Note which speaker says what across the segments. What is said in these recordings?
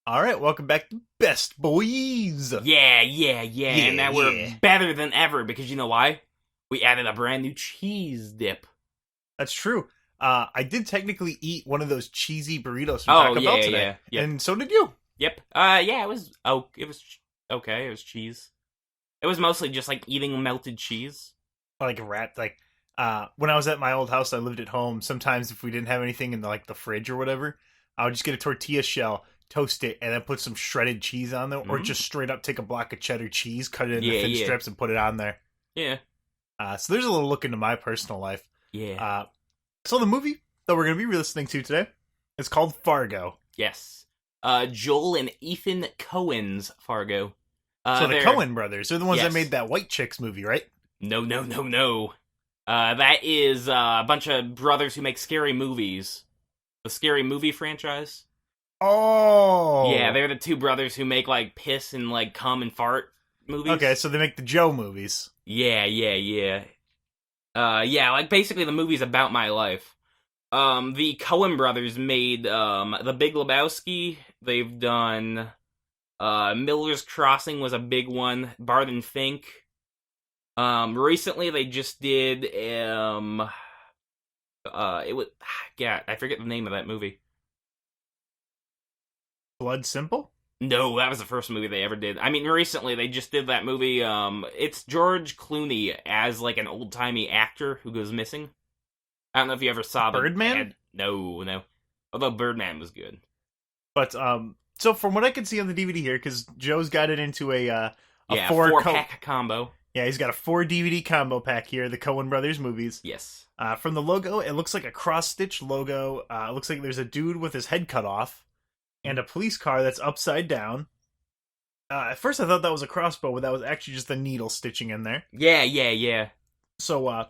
Speaker 1: All right, welcome back to Best Boys.
Speaker 2: Yeah. And now we're
Speaker 1: Yeah.
Speaker 2: better than ever because you know why? We added a brand new cheese dip.
Speaker 1: That's true. I did technically eat one of those cheesy burritos from
Speaker 2: Oh
Speaker 1: Taco Bell today,
Speaker 2: yep,
Speaker 1: and so did you.
Speaker 2: yep. Yeah, it was. Oh, it was okay. It was cheese. It was mostly just like eating melted cheese.
Speaker 1: Like a rat. When I was at my old house, I lived at home. Sometimes if we didn't have anything in the fridge or whatever, I would just get a tortilla shell, toast it, and then put some shredded cheese on there, or
Speaker 2: Mhm.
Speaker 1: just straight up take a block of cheddar cheese, cut it into
Speaker 2: Yeah,
Speaker 1: thin
Speaker 2: yeah.
Speaker 1: strips, and put it on there.
Speaker 2: Yeah,
Speaker 1: So there's a little look into my personal life.
Speaker 2: yeah.
Speaker 1: So the movie that we're going to be listening to today is called Fargo.
Speaker 2: Yes. Joel and Ethan Cohen's Fargo.
Speaker 1: So the
Speaker 2: they're-
Speaker 1: Coen brothers, they're the ones that
Speaker 2: Yes.
Speaker 1: made that White Chicks movie, right?
Speaker 2: No. That is a bunch of brothers who make scary movies. The Scary Movie franchise.
Speaker 1: Oh!
Speaker 2: Yeah, they're the two brothers who make like piss and like cum and fart movies.
Speaker 1: Okay, so they make the Joe movies.
Speaker 2: Yeah. Like basically the movie's about my life. The Coen brothers made The Big Lebowski. They've done Miller's Crossing was a big one. Barton Fink. Recently they just did it was I forget the name of that movie.
Speaker 1: Blood Simple?
Speaker 2: No, that was the first movie they ever did. I mean, recently they just did that movie. It's George Clooney as like an old timey actor who goes missing. I don't know if you ever saw
Speaker 1: Birdman?
Speaker 2: No. Although Birdman was good.
Speaker 1: But, so from what I can see on the DVD here, because Joe's got it into a
Speaker 2: four-pack combo.
Speaker 1: Yeah, he's got a 4 DVD combo pack here, the Coen brothers movies.
Speaker 2: Yes.
Speaker 1: From the logo, it looks like a cross-stitch logo. It looks like there's a dude with his head cut off, and a police car that's upside down. At first I thought that was a crossbow, but that was actually just the needle stitching in there.
Speaker 2: Yeah.
Speaker 1: So,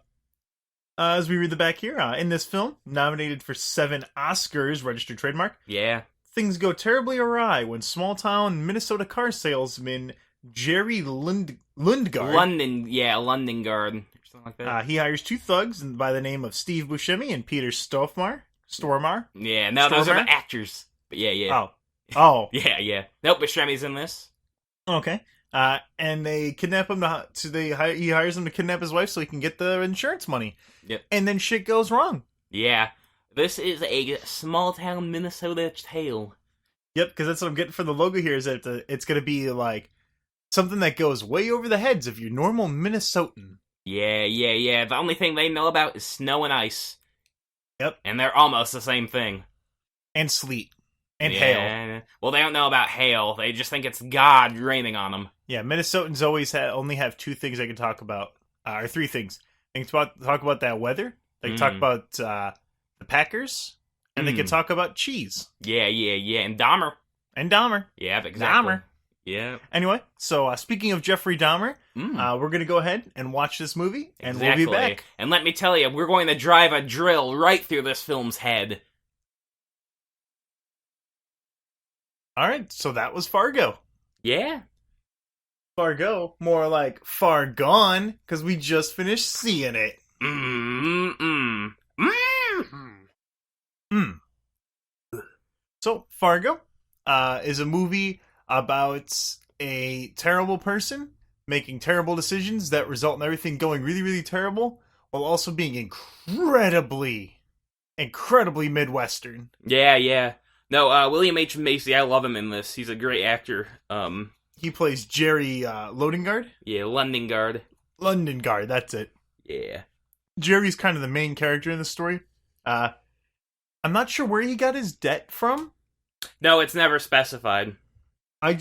Speaker 1: as we read the back here, in this film, nominated for 7 Oscars, registered trademark,
Speaker 2: Yeah.
Speaker 1: things go terribly awry when small-town Minnesota car salesman Jerry Lundgaard,
Speaker 2: London Guard. Or something like that.
Speaker 1: he hires 2 thugs by the name of Steve Buscemi and Peter Stormare.
Speaker 2: Yeah, no, those are
Speaker 1: Stormare?
Speaker 2: the actors. But yeah.
Speaker 1: Oh.
Speaker 2: Yeah. Nope, Buscemi's in this.
Speaker 1: Okay. And they kidnap him he hires him to kidnap his wife so he can get the insurance money.
Speaker 2: Yep.
Speaker 1: And then shit goes wrong.
Speaker 2: Yeah. This is a small-town Minnesota tale.
Speaker 1: Yep, because that's what I'm getting for the logo here, is that it's going to be like something that goes way over the heads of your normal Minnesotan.
Speaker 2: Yeah. The only thing they know about is snow and ice.
Speaker 1: Yep.
Speaker 2: And they're almost the same thing.
Speaker 1: And sleet. And hail.
Speaker 2: Well, they don't know about hail. They just think it's God raining on them.
Speaker 1: Yeah, Minnesotans always only have 2 things they can talk about. Or 3 things. They can talk about that weather. They can talk about the Packers. And they can talk about cheese.
Speaker 2: Yeah. And Dahmer.
Speaker 1: And Dahmer.
Speaker 2: Yeah, exactly.
Speaker 1: Dahmer.
Speaker 2: Yeah.
Speaker 1: Anyway, so speaking of Jeffrey Dahmer, we're going to go ahead and watch this movie, and
Speaker 2: Exactly.
Speaker 1: we'll be back.
Speaker 2: And let me tell you, we're going to drive a drill right through this film's head.
Speaker 1: All right, so that was Fargo.
Speaker 2: Yeah.
Speaker 1: Fargo, more like Far Gone, because we just finished seeing it. So, Fargo is a movie about a terrible person making terrible decisions that result in everything going really, really terrible, while also being incredibly Midwestern.
Speaker 2: Yeah. No, William H. Macy, I love him in this. He's a great actor.
Speaker 1: He plays Jerry Londingard.
Speaker 2: Yeah, London Guard.
Speaker 1: Londingard, that's it.
Speaker 2: Yeah.
Speaker 1: Jerry's kind of the main character in the story. I'm not sure where he got his debt from.
Speaker 2: No, it's never specified.
Speaker 1: I'm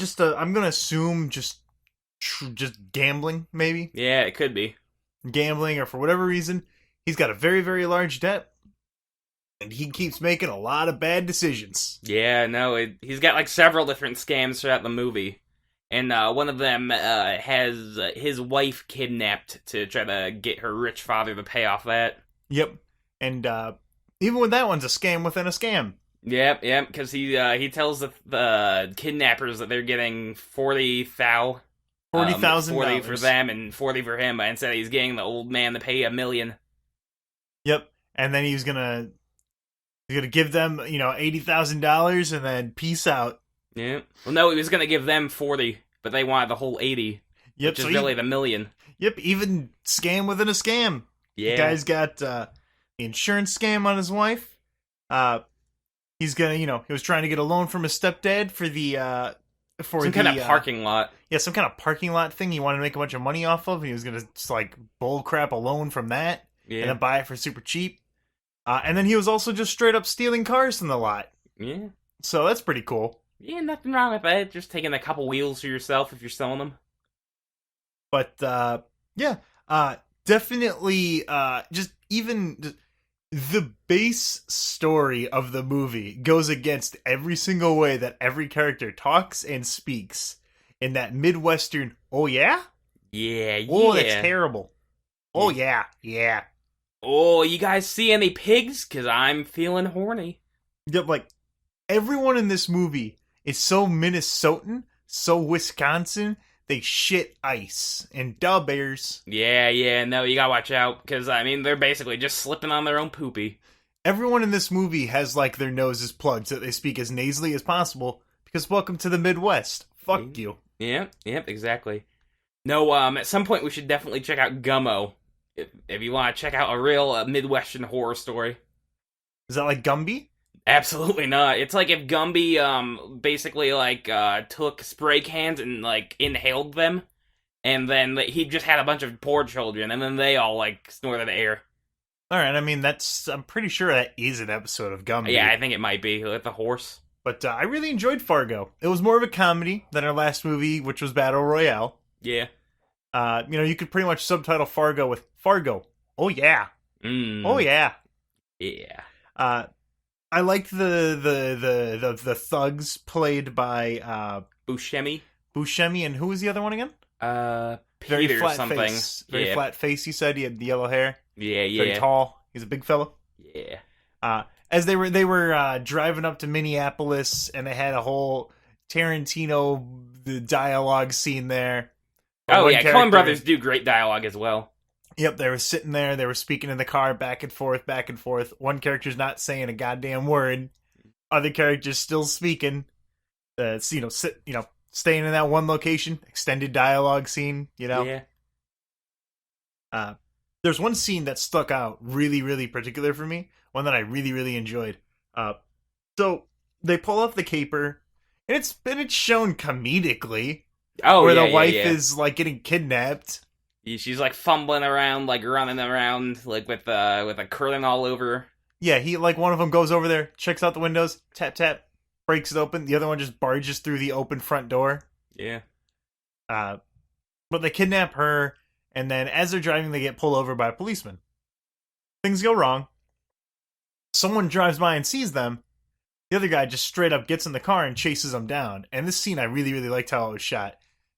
Speaker 1: gonna assume just gambling, maybe.
Speaker 2: Yeah, it could be.
Speaker 1: Gambling, or for whatever reason, he's got a very, very large debt, and he keeps making a lot of bad decisions.
Speaker 2: Yeah, no, he's got like several different scams throughout the movie. And one of them has his wife kidnapped to try to get her rich father to pay off that.
Speaker 1: Yep. And even with that one's a scam within a scam.
Speaker 2: Yep, because he tells the kidnappers that they're getting $40,000
Speaker 1: $40,000
Speaker 2: for them and 40 for him, but instead he's getting the old man to pay $1 million.
Speaker 1: Yep. And then he's gonna give them, $80,000 and then peace out.
Speaker 2: Yeah. Well, no, he was gonna give them 40, but they wanted the whole 80,
Speaker 1: Yep,
Speaker 2: which is really the million.
Speaker 1: Yep, even scam within a scam.
Speaker 2: Yeah.
Speaker 1: The guy's got the insurance scam on his wife. He's gonna, he was trying to get a loan from his stepdad for the
Speaker 2: some kind of parking lot.
Speaker 1: Yeah, some kind of parking lot thing he wanted to make a bunch of money off of. And he was gonna just like bull crap a loan from that, and then buy it for super cheap. And then he was also just straight up stealing cars from the lot.
Speaker 2: Yeah.
Speaker 1: So that's pretty cool.
Speaker 2: Yeah, nothing wrong with that. Just taking a couple wheels for yourself if you're selling them.
Speaker 1: But definitely just even the base story of the movie goes against every single way that every character talks and speaks in that Midwestern, oh yeah?
Speaker 2: Yeah, yeah.
Speaker 1: Oh, that's terrible. Oh yeah, yeah.
Speaker 2: Oh, you guys see any pigs? Because I'm feeling horny.
Speaker 1: Yep, like, everyone in this movie is so Minnesotan, so Wisconsin, they shit ice. And duh, bears.
Speaker 2: Yeah, no, you gotta watch out, because, I mean, they're basically just slipping on their own poopy.
Speaker 1: Everyone in this movie has, like, their noses plugged so that they speak as nasally as possible, because welcome to the Midwest. Fuck you.
Speaker 2: Yep, exactly. No, at some point we should definitely check out Gummo, if you want to check out a real Midwestern horror story.
Speaker 1: Is that like Gumby?
Speaker 2: Absolutely not. It's like if Gumby, basically, like, took spray cans and, like, inhaled them, and then he just had a bunch of poor children, and then they all, like, snorted air.
Speaker 1: Alright, I mean, I'm pretty sure that is an episode of Gumby.
Speaker 2: Yeah, I think it might be, with the horse.
Speaker 1: But I really enjoyed Fargo. It was more of a comedy than our last movie, which was Battle Royale.
Speaker 2: Yeah.
Speaker 1: You could pretty much subtitle Fargo with Fargo. Oh yeah. Oh yeah.
Speaker 2: Yeah.
Speaker 1: I liked the thugs played by
Speaker 2: Buscemi,
Speaker 1: and who was the other one again? Very
Speaker 2: Peter
Speaker 1: flat
Speaker 2: something.
Speaker 1: face. Very flat face. You said he had the yellow hair.
Speaker 2: Yeah.
Speaker 1: Very tall. He's a big fellow.
Speaker 2: Yeah.
Speaker 1: As they were driving up to Minneapolis, and they had a whole Tarantino dialogue scene there.
Speaker 2: Oh yeah, Coen Brothers do great dialogue as well.
Speaker 1: Yep, they were sitting there, they were speaking in the car back and forth, back and forth. One character's not saying a goddamn word. Other character's still speaking. Staying in that one location, extended dialogue scene,
Speaker 2: Yeah.
Speaker 1: There's one scene that stuck out really, really particular for me. One that I really, really enjoyed. So they pull off the caper, and it's shown comedically.
Speaker 2: Oh,
Speaker 1: where the wife is like getting kidnapped.
Speaker 2: She's like fumbling around, like running around, like with a curling all over.
Speaker 1: Yeah, one of them goes over there, checks out the windows, tap tap, breaks it open. The other one just barges through the open front door.
Speaker 2: Yeah.
Speaker 1: But they kidnap her, and then as they're driving, they get pulled over by a policeman. Things go wrong. Someone drives by and sees them. The other guy just straight up gets in the car and chases them down. And this scene, I really, really liked how it was shot.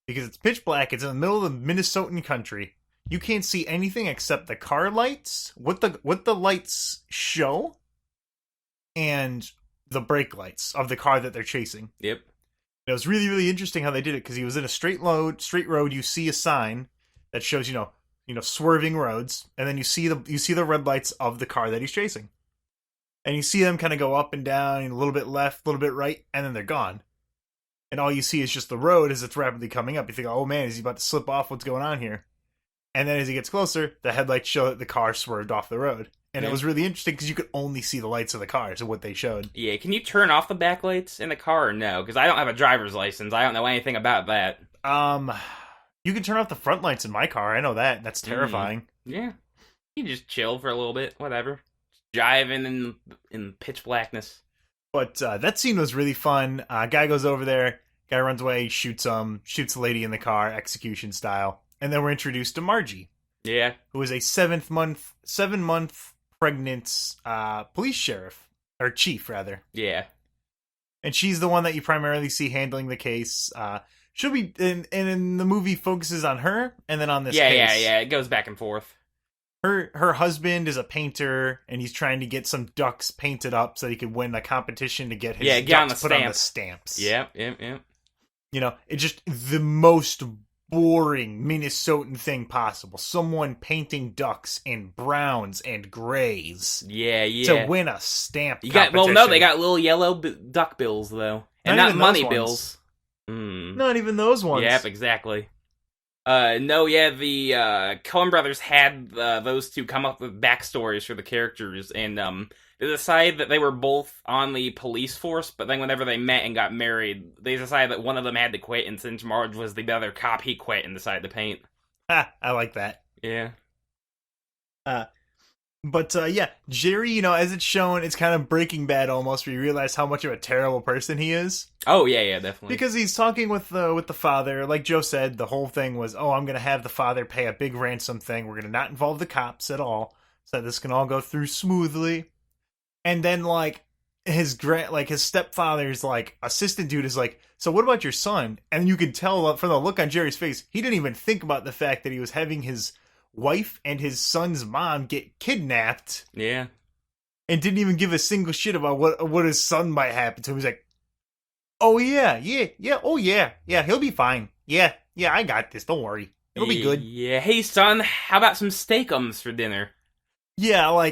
Speaker 1: Because it's pitch black, it's in the middle of the Minnesotan country. You can't see anything except the car lights, what the lights show, and the brake lights of the car that they're chasing.
Speaker 2: Yep.
Speaker 1: It was really, really interesting how they did it, because he was in a straight road. You see a sign that shows, swerving roads, and then you see the red lights of the car that he's chasing. And you see them kind of go up and down, and a little bit left, a little bit right, and then they're gone. And all you see is just the road as it's rapidly coming up. You think, oh man, is he about to slip off? What's going on here? And then as he gets closer, the headlights show that the car swerved off the road. And It was really interesting because you could only see the lights of the cars and what they showed.
Speaker 2: Yeah, can you turn off the backlights in the car or no? Because I don't have a driver's license. I don't know anything about that.
Speaker 1: You can turn off the front lights in my car. I know that. That's terrifying.
Speaker 2: Yeah. You can just chill for a little bit. Whatever. Driving in pitch blackness.
Speaker 1: But that scene was really fun. Guy goes over there. Guy runs away, shoots the lady in the car, execution style. And then we're introduced to Margie.
Speaker 2: Yeah.
Speaker 1: Who is a 7-month pregnant police sheriff. Or chief, rather.
Speaker 2: Yeah.
Speaker 1: And she's the one that you primarily see handling the case. She'll be... And in the movie focuses on her, and then on this case.
Speaker 2: Yeah. It goes back and forth.
Speaker 1: Her husband is a painter, and he's trying to get some ducks painted up so he could win a competition to get his ducks put on the stamps.
Speaker 2: Yep.
Speaker 1: It's just the most boring Minnesotan thing possible. Someone painting ducks in browns and grays.
Speaker 2: Yeah.
Speaker 1: To win a stamp competition.
Speaker 2: Well, no, they got little yellow duck bills, though. And
Speaker 1: Not
Speaker 2: not
Speaker 1: even
Speaker 2: money
Speaker 1: those
Speaker 2: bills.
Speaker 1: Not even those ones.
Speaker 2: Yep, exactly. No, yeah, the Coen brothers had those two come up with backstories for the characters, and they decided that they were both on the police force, but then whenever they met and got married, they decided that one of them had to quit, and since Marge was the other cop, he quit and decided to paint.
Speaker 1: Ha, I like that.
Speaker 2: Yeah.
Speaker 1: But yeah, Jerry, as it's shown, it's kind of Breaking Bad almost, where you realize how much of a terrible person he is.
Speaker 2: Oh, yeah, definitely.
Speaker 1: Because he's talking with the father. Like Joe said, the whole thing was, I'm going to have the father pay a big ransom thing. We're going to not involve the cops at all, so this can all go through smoothly. And then, his stepfather's, assistant dude is like, so what about your son? And you could tell from the look on Jerry's face, he didn't even think about the fact that he was having his wife and his son's mom get kidnapped.
Speaker 2: Yeah.
Speaker 1: And didn't even give a single shit about what his son might happen to him. He's like, oh yeah, oh yeah, he'll be fine. Yeah, I got this, don't worry. It'll be good.
Speaker 2: Yeah, hey son, how about some steakums for dinner?
Speaker 1: Yeah,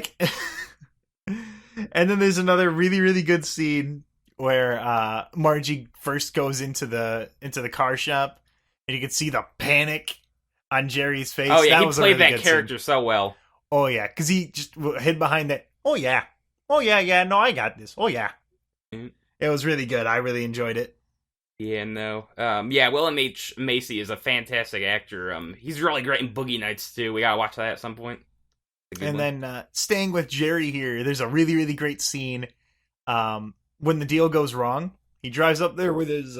Speaker 1: and then there's another really, really good scene where Margie first goes into the car shop, and you can see the panic on Jerry's face.
Speaker 2: Oh yeah,
Speaker 1: that
Speaker 2: he
Speaker 1: was a
Speaker 2: played
Speaker 1: really
Speaker 2: that
Speaker 1: good
Speaker 2: character
Speaker 1: scene.
Speaker 2: so well.
Speaker 1: Oh yeah, because he just hid behind that. Oh yeah, no, I got this. Oh yeah, It was really good. I really enjoyed it.
Speaker 2: Yeah, no. Yeah, William H. Macy is a fantastic actor. He's really great in Boogie Nights too. We gotta watch that at some point.
Speaker 1: And then staying with Jerry here, there's a really, really great scene. When the deal goes wrong, he drives up there with his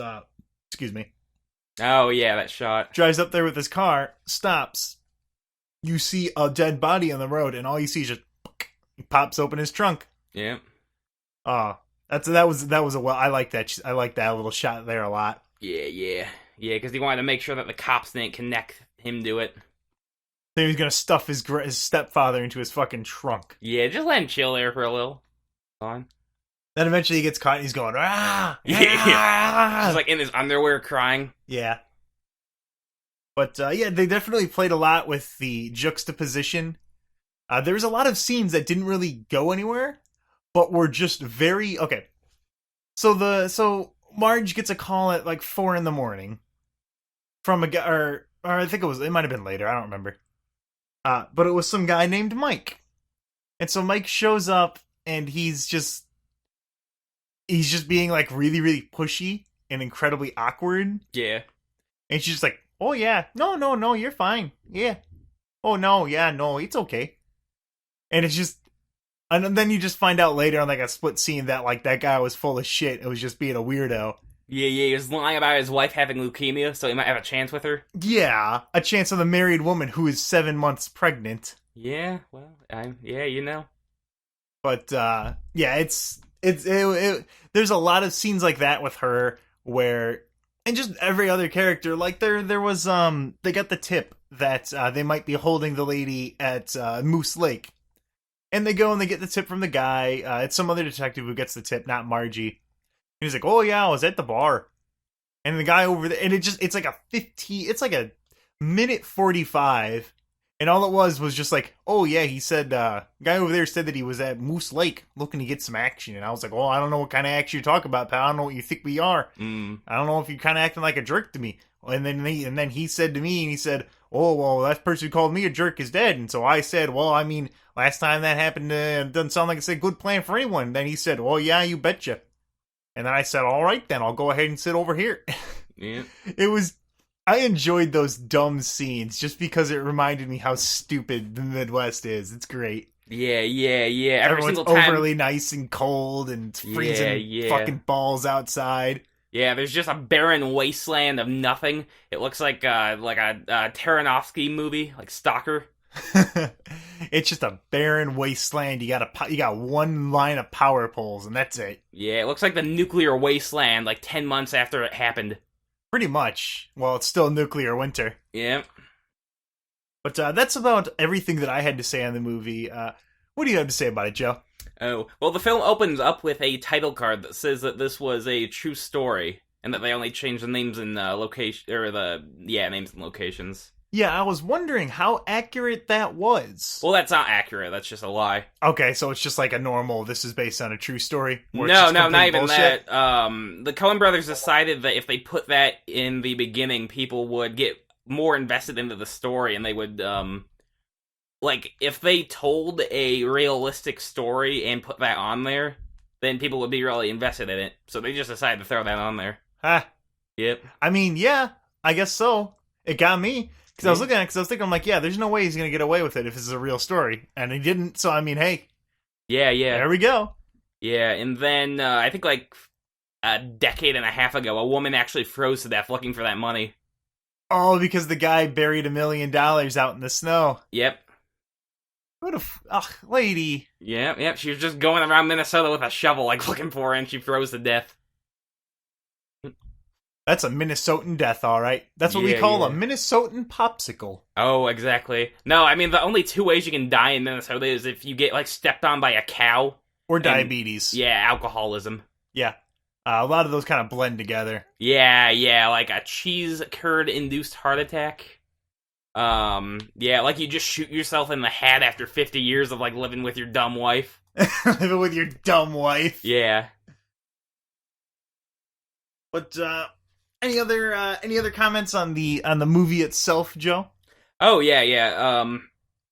Speaker 2: Oh yeah, that shot.
Speaker 1: Drives up there with his car, stops. You see a dead body on the road, and all you see is just he pops open his trunk.
Speaker 2: Yeah.
Speaker 1: That was I like that. I like that little shot there a lot.
Speaker 2: Yeah, because he wanted to make sure that the cops didn't connect him to it.
Speaker 1: So he was gonna stuff his stepfather into his fucking trunk.
Speaker 2: Yeah, just let him chill there for a little. Fine.
Speaker 1: Then eventually he gets caught and he's going, ah!
Speaker 2: Yeah. Just in his underwear crying.
Speaker 1: Yeah. But yeah, they definitely played a lot with the juxtaposition. There was a lot of scenes that didn't really go anywhere, but were just very okay. So Marge gets a call at 4 a.m. from a guy, or I think it might have been later. I don't remember. But it was some guy named Mike, and so Mike shows up and he's just being really, really pushy and incredibly awkward.
Speaker 2: Yeah.
Speaker 1: And she's just like, oh yeah, no, you're fine. Yeah. Oh no, yeah, no, it's okay. And it's just, and then you just find out later on a split scene that that guy was full of shit. It was just being a weirdo.
Speaker 2: Yeah, he was lying about his wife having leukemia, so he might have a chance with her.
Speaker 1: Yeah, a chance with a married woman who is 7 months pregnant.
Speaker 2: Yeah, well, yeah.
Speaker 1: But yeah, it's there's a lot of scenes like that with her where, and just every other character, there was they got the tip that they might be holding the lady at Moose Lake, and they go and they get the tip from the guy. It's some other detective who gets the tip, not Margie. And he's like, oh yeah, I was at the bar, and the guy over there, and it's a minute 45. And all it was just oh yeah, he said, guy over there said that he was at Moose Lake looking to get some action. And I was like, well, I don't know what kind of action you talk about, pal. I don't know what you think we are. I don't know if you're kind of acting like a jerk to me. And then he said to me, and he said, oh, well, that person who called me a jerk is dead. And so I said, well, I mean, last time that happened, it doesn't sound like it's a good plan for anyone. And then he said, oh yeah, you betcha. And then I said, all right, then I'll go ahead and sit over here.
Speaker 2: Yeah.
Speaker 1: I enjoyed those dumb scenes just because it reminded me how stupid the Midwest is. It's great.
Speaker 2: Yeah.
Speaker 1: Everyone's overly nice and cold and freezing fucking balls outside.
Speaker 2: Yeah, there's just a barren wasteland of nothing. It looks like a Taranofsky movie, like Stalker.
Speaker 1: It's just a barren wasteland. You got one line of power poles, and that's it.
Speaker 2: Yeah, it looks like the nuclear wasteland, 10 months after it happened.
Speaker 1: Pretty much. Well, it's still nuclear winter.
Speaker 2: Yeah.
Speaker 1: But that's about everything that I had to say on the movie. What do you have to say about it, Joe?
Speaker 2: Oh, well, the film opens up with a title card that says that this was a true story, and that they only changed the names and names and locations.
Speaker 1: Yeah, I was wondering how accurate that was.
Speaker 2: Well, that's not accurate. That's just a lie.
Speaker 1: Okay, so it's just like a normal, this is based on a true story? Or it's
Speaker 2: No,
Speaker 1: just
Speaker 2: no, not
Speaker 1: complete
Speaker 2: even
Speaker 1: bullshit?
Speaker 2: that. The Coen brothers decided that if they put that in the beginning, people would get more invested into the story, and they would, like, if they told a realistic story and put that on there, then people would be really invested in it. So they just decided to throw that on there.
Speaker 1: Ah,
Speaker 2: Yep.
Speaker 1: I mean, yeah, I guess so. It got me. Because I was looking at it, because I was thinking, I'm like, yeah, there's no way he's going to get away with it if this is a real story. And he didn't, so I mean, hey.
Speaker 2: Yeah.
Speaker 1: There we go.
Speaker 2: Yeah, and then I think like a decade and a half ago, a woman actually froze to death looking for that money.
Speaker 1: Oh, because the guy buried $1 million out in the snow.
Speaker 2: Yep.
Speaker 1: What a lady.
Speaker 2: Yep. She was just going around Minnesota with a shovel, like looking for her, and she froze to death.
Speaker 1: That's a Minnesotan death, all right. That's what we call a Minnesotan popsicle.
Speaker 2: Oh, exactly. No, I mean the only two ways you can die in Minnesota is if you get like stepped on by a cow
Speaker 1: or diabetes.
Speaker 2: Yeah, alcoholism.
Speaker 1: Yeah, a lot of those kind of blend together.
Speaker 2: Yeah, like a cheese curd induced heart attack. Yeah, like you just shoot yourself in the head after 50 years of like living with your dumb wife.
Speaker 1: Living with your dumb wife.
Speaker 2: Yeah.
Speaker 1: But any other comments on the movie itself, Joe?
Speaker 2: Oh yeah.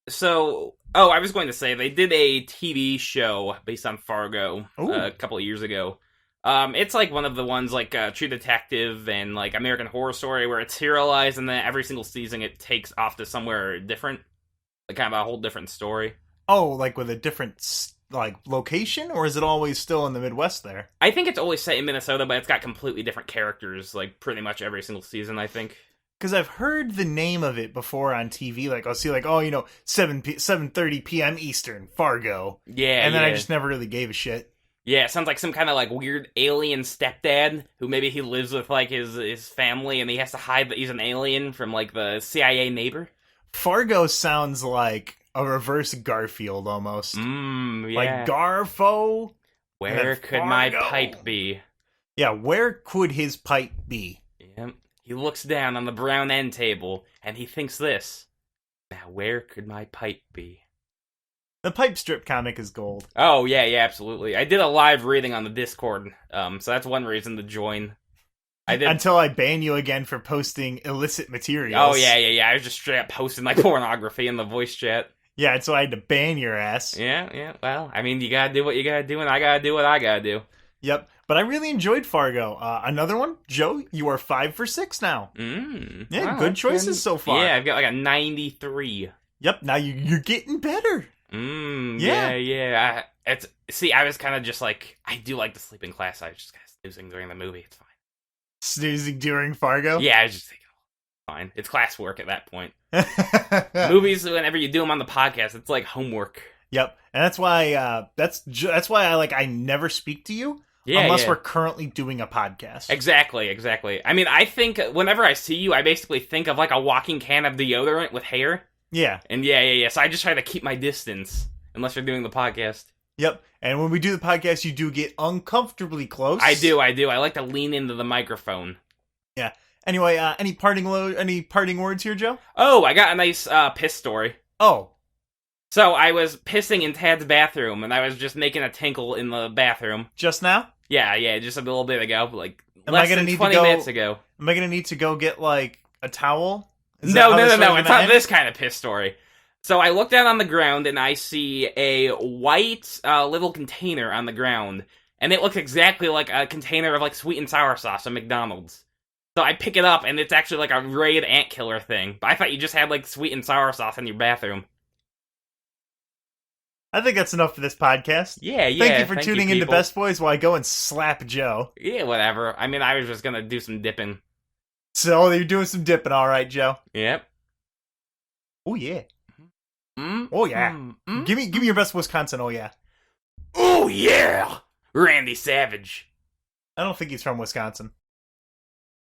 Speaker 2: So I was going to say they did a TV show based on Fargo a couple of years ago. It's like one of the ones like True Detective and like American Horror Story where it's serialized and then every single season it takes off to somewhere different, like kind of a whole different story.
Speaker 1: Oh, like with a different like location, or is it always still in the Midwest there?
Speaker 2: I think it's always set in Minnesota, but it's got completely different characters, like pretty much every single season, I think.
Speaker 1: Because I've heard the name of it before on TV, like I'll see like, 7:30 p.m. Eastern, Fargo.
Speaker 2: Yeah,
Speaker 1: and then I just never really gave a shit.
Speaker 2: Yeah, it sounds like some kind of like weird alien stepdad who maybe he lives with like his family and he has to hide that he's an alien from like the CIA neighbor.
Speaker 1: Fargo sounds like a reverse Garfield almost.
Speaker 2: Yeah.
Speaker 1: Like Garfo.
Speaker 2: Where could my pipe be?
Speaker 1: Yeah, where could his pipe be?
Speaker 2: Yep. He looks down on the brown end table and he thinks this. Now where could my pipe be?
Speaker 1: The pipe strip comic is gold.
Speaker 2: Oh, yeah, absolutely. I did a live reading on the Discord, so that's one reason to join.
Speaker 1: Until I ban you again for posting illicit materials.
Speaker 2: Oh, yeah. I was just straight up posting, like, pornography in the voice chat.
Speaker 1: Yeah, and so I had to ban your ass.
Speaker 2: Yeah, well, I mean, you gotta do what you gotta do, and I gotta do what I gotta do.
Speaker 1: Yep, but I really enjoyed Fargo. Another one? Joe, you are 5 for 6 now. Yeah, well, good choices so far.
Speaker 2: Yeah, I've got like a 93.
Speaker 1: Yep, now you're getting better.
Speaker 2: Yeah. I was kind of just like, I do like the sleep in class. I was just kind of snoozing during the movie. It's fine.
Speaker 1: Snoozing during Fargo?
Speaker 2: Yeah, I was just thinking, fine. It's classwork at that point. Movies, whenever you do them on the podcast, it's like homework.
Speaker 1: Yep, and that's why I never speak to you unless we're currently doing a podcast.
Speaker 2: Exactly. I mean, I think whenever I see you, I basically think of like a walking can of deodorant with hair.
Speaker 1: Yeah.
Speaker 2: And yeah. So I just try to keep my distance unless you're doing the podcast.
Speaker 1: Yep. And when we do the podcast, you do get uncomfortably close.
Speaker 2: I do. I like to lean into the microphone.
Speaker 1: Yeah. Anyway, any parting words here, Joe?
Speaker 2: Oh, I got a nice piss story.
Speaker 1: Oh.
Speaker 2: So I was pissing in Tad's bathroom, and I was just making a tinkle in the bathroom.
Speaker 1: Just now?
Speaker 2: Yeah, just a little bit ago, like less than 20 minutes ago.
Speaker 1: Am I going to need to go get, like, a towel?
Speaker 2: No, it's not this kind of piss story. So I look down on the ground, and I see a white little container on the ground, and it looks exactly like a container of, like, sweet and sour sauce at McDonald's. So I pick it up, and it's actually, like, a Raid ant killer thing. But I thought you just had, like, sweet and sour sauce in your bathroom.
Speaker 1: I think that's enough for this podcast.
Speaker 2: Yeah.
Speaker 1: Thank you for tuning into Best Boys while I go and slap Joe.
Speaker 2: Yeah, whatever. I mean, I was just gonna do some dipping.
Speaker 1: So you're doing some dipping, all right, Joe?
Speaker 2: Yep.
Speaker 1: Oh yeah. Oh yeah. Give me your best Wisconsin. Oh yeah.
Speaker 2: Oh yeah. Randy Savage.
Speaker 1: I don't think he's from Wisconsin.